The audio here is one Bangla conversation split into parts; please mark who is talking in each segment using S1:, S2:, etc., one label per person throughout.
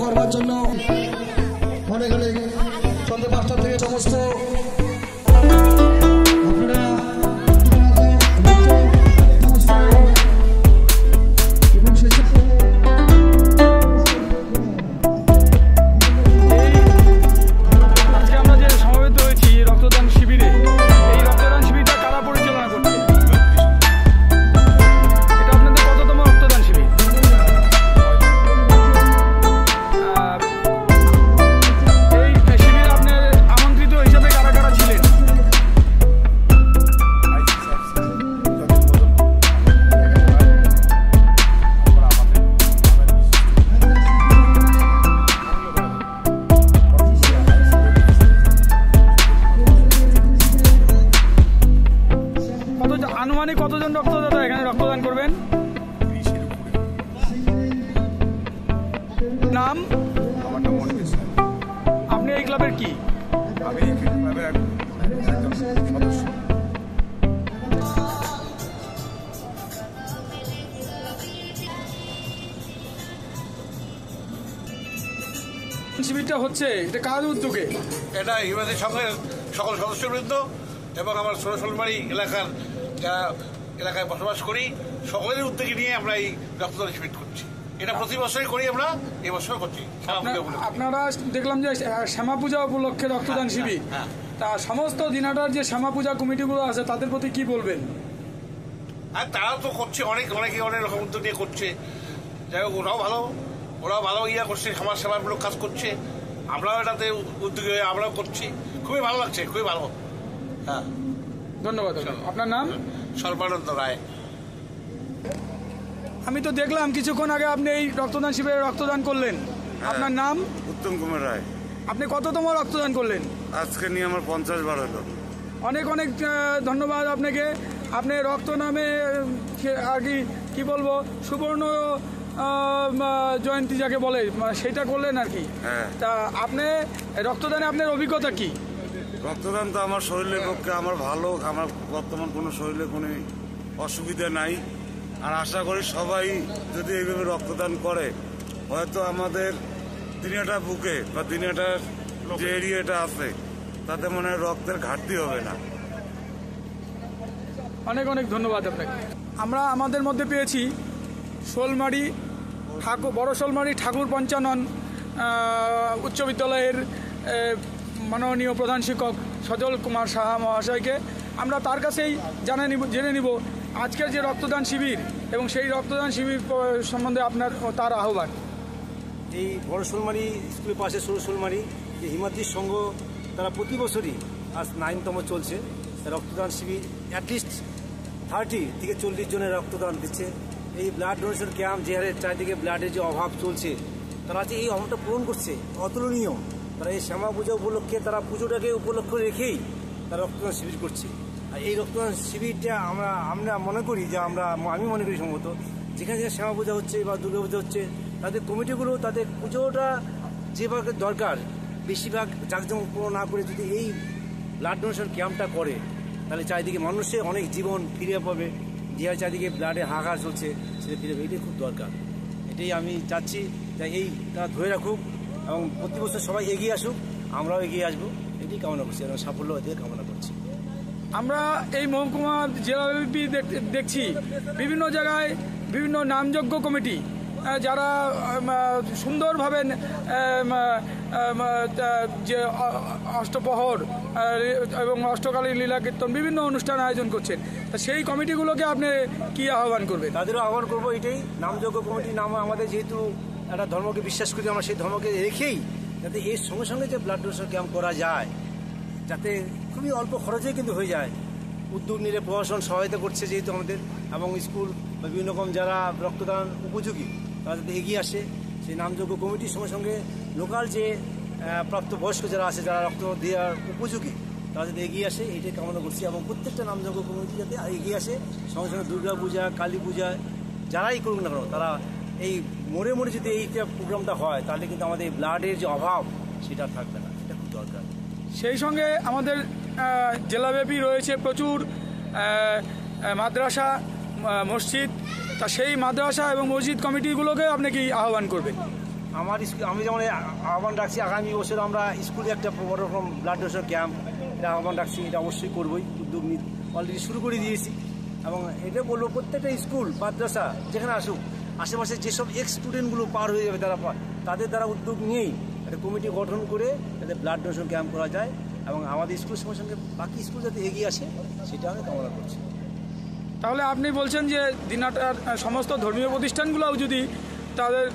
S1: করবার জন্য অনেক অনেক সন্ধ্যে 5টা থেকে সমস্ত
S2: আনুমানিক কতজন রক্তদাতা এখানে রক্তদান করবেন? নাম?
S3: আমার নাম অনিক।
S2: আপনি এই ক্লাবের কি?
S3: আমি এই ক্লাবের একজন সদস্য।
S2: শিবিরটা হচ্ছে এটা কার উদ্যোগে?
S3: এটা হিউম্যানিটির সঙ্গে সকল সদস্যবৃন্দ এবং আমার ষোলশোলমারি এলাকার যারা এলাকায় বসবাস করি সকলের উদ্যোগে নিয়ে আমরা এই রক্তদান শিবির করছি। এটা প্রতি বছরই করি, আমরা এবছর করছি।
S2: আপনারা দেখলাম যে শ্যামা পূজা উপলক্ষে রক্তদান শিবির, তা সমস্ত দিনাটার যে শ্যামা পূজা কমিটিগুলো আছে তাদের প্রতি কি বলবেন?
S3: আর তারাও তো করছে, অনেকে অনেক রকম উদ্যোগ নিয়ে করছে। যাই হোক, ওরাও ভালো করছে, সমাজ সেবামূলক কাজ করছে। আমরাও এটাতে উদ্যোগী হয়ে আমরাও করছি। খুবই ভালো লাগছে, খুবই ভালো। হ্যাঁ,
S2: ধন্যবাদ। আপনার নাম?
S3: সর্বানন্দ রায়।
S2: আমি তো দেখলাম কিছুক্ষণ আগে আপনি এই রক্তদান শিবিরে রক্তদান করলেন। আপনার নাম?
S4: উত্তম কুমার রায়।
S2: আপনি কততম রক্তদান করলেন?
S4: আজকে নিয়ে আমার 50 বার হলো।
S2: অনেক অনেক ধন্যবাদ আপনাকে। আপনি রক্ত নামে আর কি বলবো, সুবর্ণ জয়ন্তী যাকে বলে সেটা করলেন আর কি। তা আপনি রক্তদানে আপনার অভিজ্ঞতা কি?
S4: রক্তদান তো আমার শরীরের পক্ষে আমার ভালো, আমার বর্তমান কোনো শরীরে কোনো অসুবিধা নাই। আর আশা করি সবাই যদি এইভাবে রক্তদান করে, হয়তো আমাদের দিনাটা বুকে বা দিনাটার যে এরিয়াটা আছে তাতে মনে হয় রক্তের ঘাটতি হবে না।
S2: অনেক অনেক ধন্যবাদ আপনাকে। আমরা আমাদের মধ্যে পেয়েছি শোলমারি বড় শোলমারি ঠাকুর পঞ্চানন উচ্চ বিদ্যালয়ের মাননীয় প্রধান শিক্ষক সজল কুমার সাহা মহাশয়কে। আমরা তার কাছেই জেনে নিব আজকের যে রক্তদান শিবির এবং সেই রক্তদান শিবির সম্বন্ধে তার আহ্বান।
S5: এই বড় শোলমারি স্কুলের পাশে ষোলো শোলমারি যে হিমাদ্রির সংঘ, তারা প্রতি বছরই আজ 9তম চলছে রক্তদান শিবির। অ্যাটলিস্ট 30 থেকে 40 জনের রক্তদান দিচ্ছে। এই ব্লাড ডোনেশন ক্যাম্প যে হারে চারিদিকে ব্লাডের যে অভাব চলছে, তারা যে এই অভাবটা পূরণ করছে অতুলনীয়। তারা এই শ্যামা পূজা উপলক্ষে, তারা পুজোটাকে উপলক্ষ রেখেই তারা রক্তদান শিবির করছে। আর এই রক্তদান শিবিরটা আমরা মনে করি যে আমি মনে করি সম্ভবত যেখানে যেখানে শ্যামা পূজা হচ্ছে বা দুর্গা পূজা হচ্ছে, তাদের কমিটিগুলো তাদের পুজোটা যেভাবে দরকার বেশিরভাগ জাঁকজমকপূর্ণ না করে যদি এই ব্লাড ডোনেশন ক্যাম্পটা করে, তাহলে চারিদিকে মানুষের অনেক জীবন ফিরে পাবে। যে চারিদিকে ব্লাডে হাহাকার চলছে সেটা ফিরে পাবে, এটাই খুব দরকার। এটাই আমি চাচ্ছি, তাই এই তারা ধরে রাখুক এবং প্রতি বছর সবাই এগিয়ে আসুক, আমরাও এগিয়ে আসবো, এটাই কামনা করছি এবং সাফল্য দিয়ে কামনা করছি।
S2: আমরা এই মহকুমা জেলাব্যাপী দেখছি বিভিন্ন জায়গায় বিভিন্ন নামযোগ্য কমিটি যারা সুন্দরভাবে যে অষ্টপ্রহর এবং অষ্টকালী লীলা কীর্তন বিভিন্ন অনুষ্ঠান আয়োজন করছেন, তা সেই কমিটিগুলোকে আপনি কি আহ্বান করবেন?
S5: তাদেরও আহ্বান করবো এটাই, নামযোগ্য কমিটি নাম আমাদের যেহেতু একটা ধর্মকে বিশ্বাস করি, আমরা সেই ধর্মকে রেখেই যাতে এর সঙ্গে সঙ্গে যে ব্লাড ডোনেশন ক্যাম্প করা যায়, যাতে খুবই অল্প খরচে কিন্তু হয়ে যায়। উদ্যোগ নিলে প্রশাসন সহায়তা করছে যেহেতু আমাদের, এবং স্কুল বা বিভিন্ন রকম যারা রক্তদান উপযোগী তারা যাতে এগিয়ে আসে, সেই নামযোগ্য কমিটির সঙ্গে সঙ্গে লোকাল যে প্রাপ্তবয়স্ক যারা আছে, যারা রক্ত দেওয়ার উপযোগী, তারা যাতে এগিয়ে আসে, এইটাই কামনা করছি। এবং প্রত্যেকটা নামযোগ্য কমিটি যাতে এগিয়ে আসে, সঙ্গে সঙ্গে দুর্গা পূজা, কালী পূজা যারাই করুক না কেন, তারা এই মোড়ে মোড়ে যদি এইটা প্রোগ্রামটা হয়, তাহলে কিন্তু আমাদের ব্লাডের যে অভাব সেটা থাকবে না, এটা খুব দরকার।
S2: সেই সঙ্গে আমাদের জেলাব্যাপী রয়েছে প্রচুর মাদ্রাসা, মসজিদ, তা সেই মাদ্রাসা এবং মসজিদ কমিটিগুলোকে আপনি কি আহ্বান করবেন?
S5: আমার স্কুল আমি যেমন আহ্বান রাখছি আগামী বছর আমরা স্কুলে একটা বড় রকম ব্লাড ডোনেশন ক্যাম্প এটা আহ্বান রাখছি, এটা অবশ্যই করবই, উদ্যোগ অলরেডি শুরু করে দিয়েছি। এবং এটা বলবো প্রত্যেকটা স্কুল মাদ্রাসা যেখানে আসুক, আশেপাশে যেসব এক্স স্টুডেন্টগুলো পার হয়ে যাবে তাদের দ্বারা উদ্যোগ নিয়েই একটা কমিটি গঠন করে যাতে ব্লাড ডোনেশন ক্যাম্প করা যায় এবং আমাদের স্কুলের সঙ্গে সঙ্গে বাকি স্কুল যাতে এগিয়ে আসে সেটা আমি কামনা করছি।
S2: তাহলে আপনি বলছেন যে দিনহাটার সমস্ত ধর্মীয় প্রতিষ্ঠানগুলোও যদি তাদের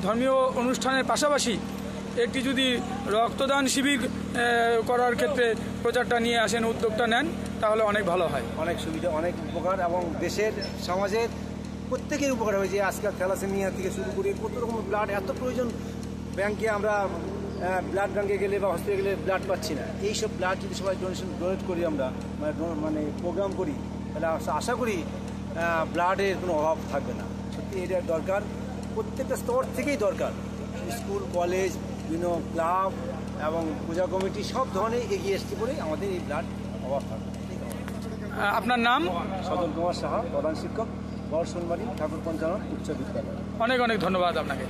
S2: ধর্মীয় অনুষ্ঠানের পাশাপাশি একটি যদি রক্তদান শিবির করার ক্ষেত্রে প্রচারটা নিয়ে আসেন, উদ্যোগটা নেন, তাহলে অনেক ভালো হয়।
S5: অনেক সুবিধা, অনেক উপকার এবং দেশের সমাজের প্রত্যেকের উপকার হয়েছে। আজকাল থ্যালাসেমিয়া থেকে শুরু করে কত রকম ব্লাড এত প্রয়োজন, ব্যাংকে আমরা ব্লাড ব্যাংকে গেলে বা হসপিটালে গেলে ব্লাড পাচ্ছি না। এইসব ব্লাড যদি সবাই ডোনেট করি আমরা মানে প্রোগ্রাম করি, তাহলে আশা করি ব্লাডের কোনো অভাব থাকবে না। সত্যি এটা দরকার, প্রত্যেকটা স্তর থেকেই দরকার। স্কুল, কলেজ, বিভিন্ন ক্লাব এবং পূজা কমিটি সব ধরনের এগিয়ে আসতে বলেই আমাদের এই ব্লাড অভাব থাকবে।
S2: আপনার নাম?
S5: সজল কুমার সাহা, প্রধান শিক্ষক, বড়শোলমারি ঠাকুর পঞ্চানন উচ্চ বিদ্যালয়।
S2: অনেক অনেক ধন্যবাদ আপনাকে।